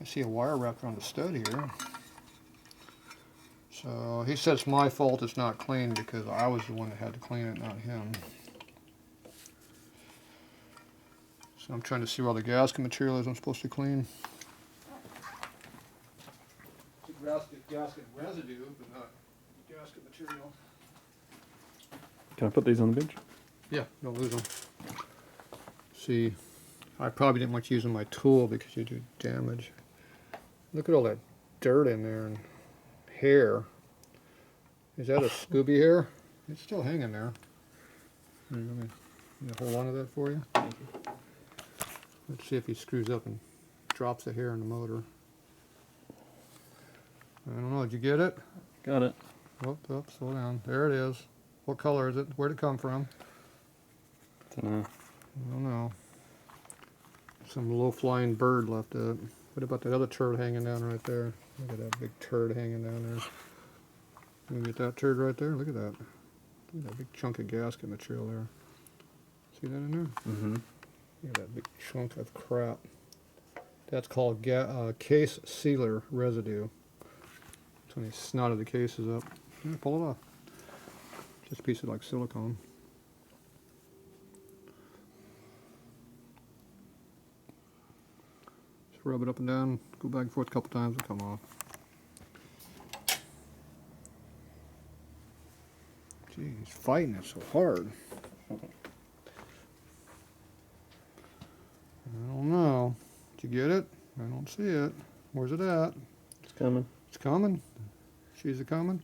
I see a wire wrapped around the stud here. So he said it's my fault it's not clean because I was the one that had to clean it, not him. So I'm trying to see where all the gasket material is I'm supposed to clean. Gasket residue, but not gasket material. Can I put these on the bench? Yeah, don't lose them. See, I probably didn't like using my tool because you do damage. Look at all that dirt in there and hair. Is that a Scooby hair? It's still hanging there. Let me hold on to that for you. Thank you. Let's see if he screws up and drops the hair in the motor. I don't know, did you get it? Got it. Oh, slow down. There it is. What color is it? Where'd it come from? Don't know. I don't know. Some low-flying bird left it. What about that other turd hanging down right there? Look at that big turd hanging down there. Can you get that turd right there? Look at that. Look at that big chunk of gasket material there. See that in there? Mm-hmm. Look at that big chunk of crap. That's called case sealer residue. That's when he snotted the cases up. Yeah, pull it off. Just a piece of like silicone. Just rub it up and down, go back and forth a couple times, it'll come off. Gee, he's fighting it so hard. I don't know. Did you get it? I don't see it. Where's it at? It's coming. It's coming. She's a coming.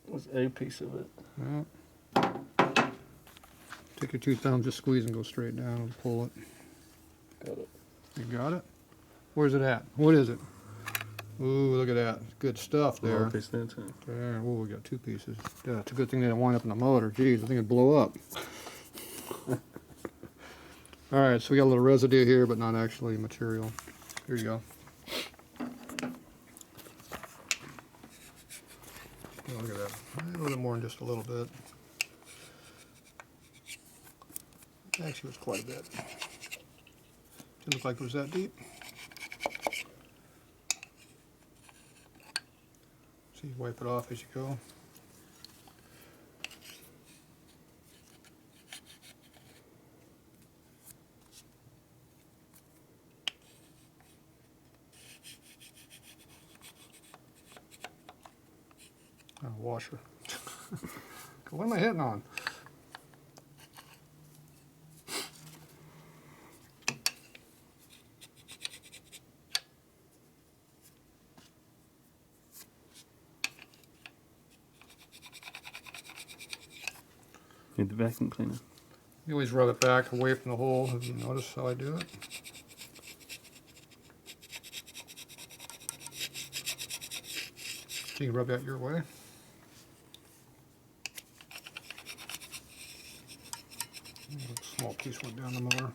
That's a piece of it. Yeah. Take your 2 thumbs, just squeeze and go straight down and pull it. Got it. You got it? Where's it at? What is it? Ooh, look at that. Good stuff there. One piece there too. There. Ooh, we got 2 pieces. Yeah, it's a good thing they didn't wind up in the motor. Jeez, I think it'd blow up. Alright, so we got a little residue here, but not actually material. Here you go. Oh, look at that. A little bit more than just a little bit. Actually, it was quite a bit. Didn't look like it was that deep. So you wipe it off as you go. Oh, washer. What am I hitting on? Need the vacuum cleaner. You always rub it back away from the hole. Have you noticed how I do it? So you can rub that your way. A small piece went down the motor.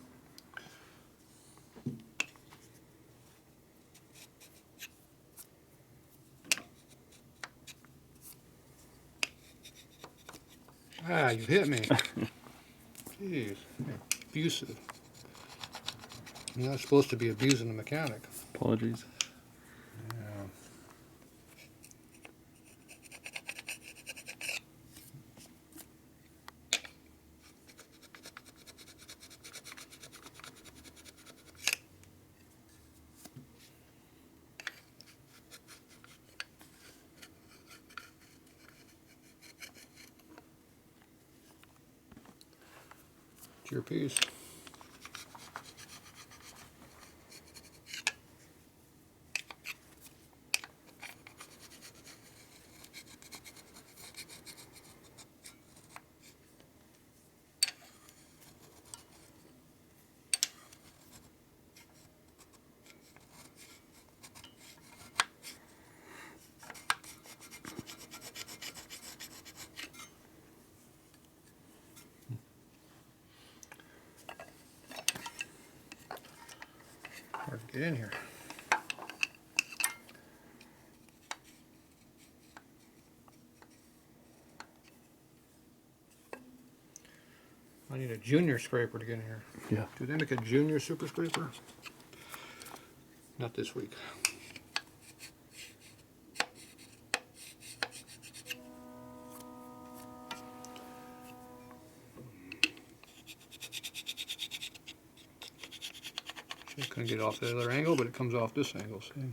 Ah, you hit me. Jeez, abusive. You're not supposed to be abusing the mechanic. Apologies. Yeah. It's your piece. Hard to get in here. I need a junior scraper to get in here. Yeah. Do they make a junior super scraper? Not this week. Just couldn't get off the other angle, but it comes off this angle, see?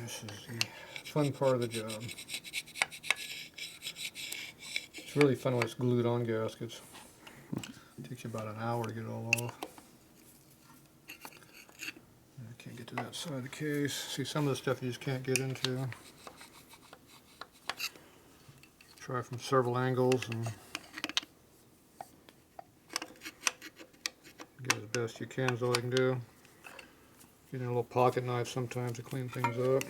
This is the fun part of the job. It's really fun when it's glued on gaskets. It takes you about an hour to get it all off. I can't get to that side of the case. See, some of the stuff you just can't get into. Try from several angles and get as best you can is all you can do. Getting a little pocket knife sometimes to clean things up.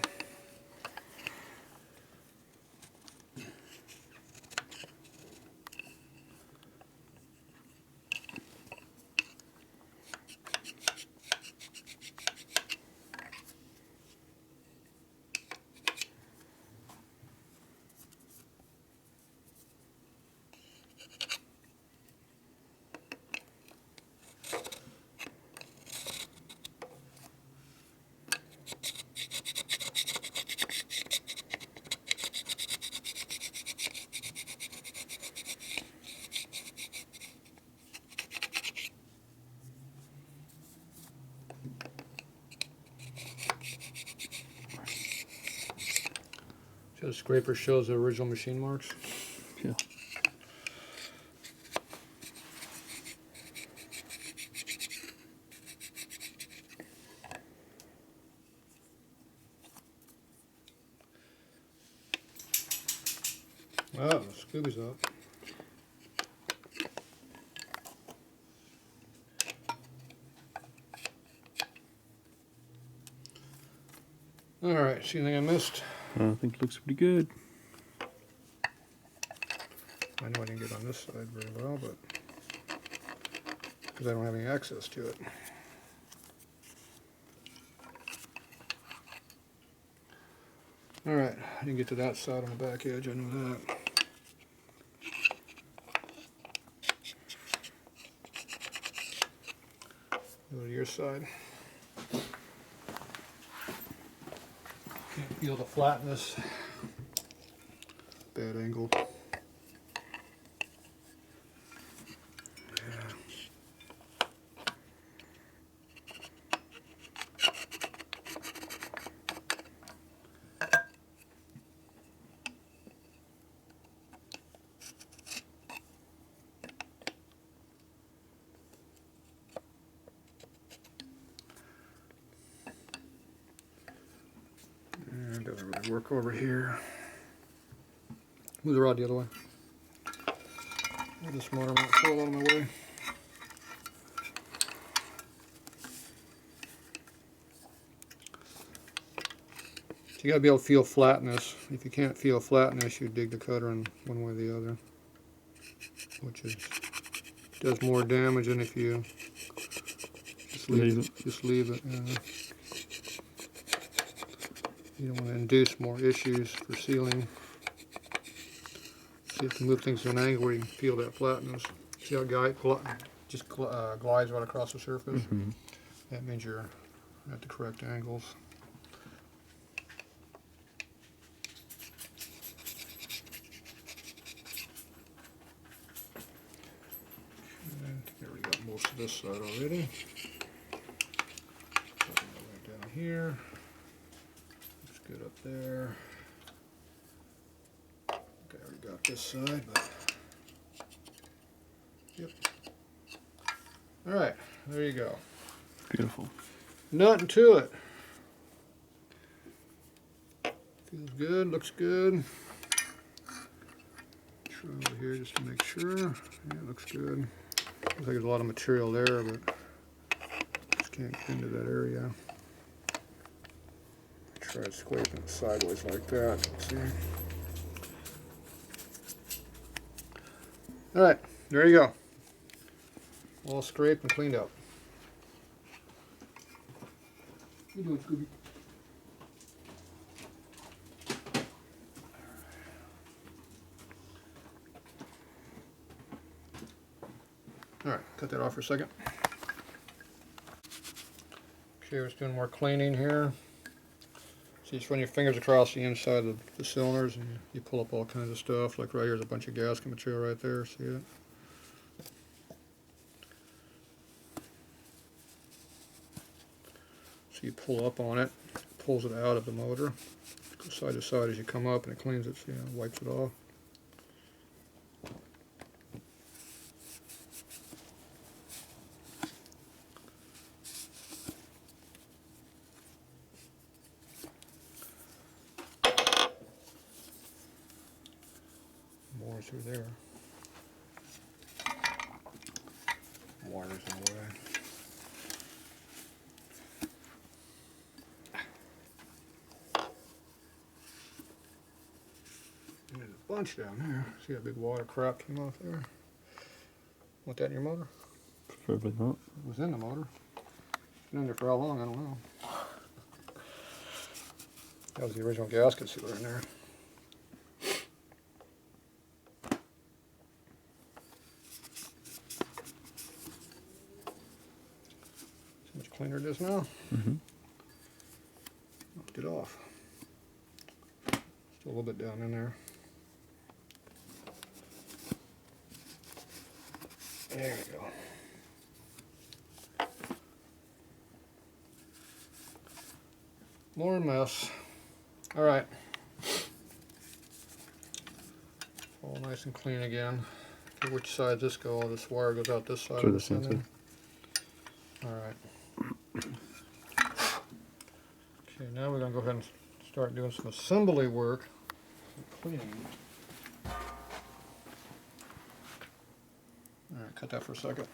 So the scraper shows the original machine marks. Yeah. Oh, Scooby's up. Alright, see anything I missed? I think it looks pretty good. I know I didn't get on this side very well, but because I don't have any access to it. Alright, I didn't get to that side on the back edge, I know that. Go to your side. Can't feel the flatness. Bad angle. And doesn't really work over here. Move the rod the other way. This motor might fall out of my way. So you got to be able to feel flatness. If you can't feel flatness, you dig the cutter in one way or the other, which does more damage than if you just leave it. Just leave it. You don't want to induce more issues for sealing. See if you move things to an angle where you can feel that flatness. See how it just glides right across the surface? Mm-hmm. That means you're at the correct angles. And I think I already got most of this side already. Right down here. Looks good up there. Okay, I already got this side, but yep. Alright, there you go. Beautiful. Nothing to it. Feels good, looks good. Try over here just to make sure. Yeah, it looks good. Looks like there's a lot of material there, but just can't get into that area. Try scraping it sideways like that. Let's see. All right, there you go. All scraped and cleaned up. You do it, Scooby. All right, cut that off for a second. Okay, we're just doing more cleaning here. So you just run your fingers across the inside of the cylinders and you pull up all kinds of stuff. Like right here's a bunch of gasket material right there, see it? So you pull up on it, pulls it out of the motor. Go side to side as you come up and it cleans it, so, wipes it off. More through there. Wires in the way. And there's a bunch down there. See that big water crap came off there? Want that in your motor? Preferably not. It was in the motor. Been in there for how long? I don't know. That was the original gasket sealer in there. See much cleaner it is now? Mm-hmm. Knocked it off. Still a little bit down in there. There we go. More mess. All right. All nice and clean again. Okay, which side does this go? Oh, this wire goes out this side. Through of the this end sensor. there. All right. Okay, now we're gonna go ahead and start doing some assembly work. Some cleaning. All right, cut that for a second.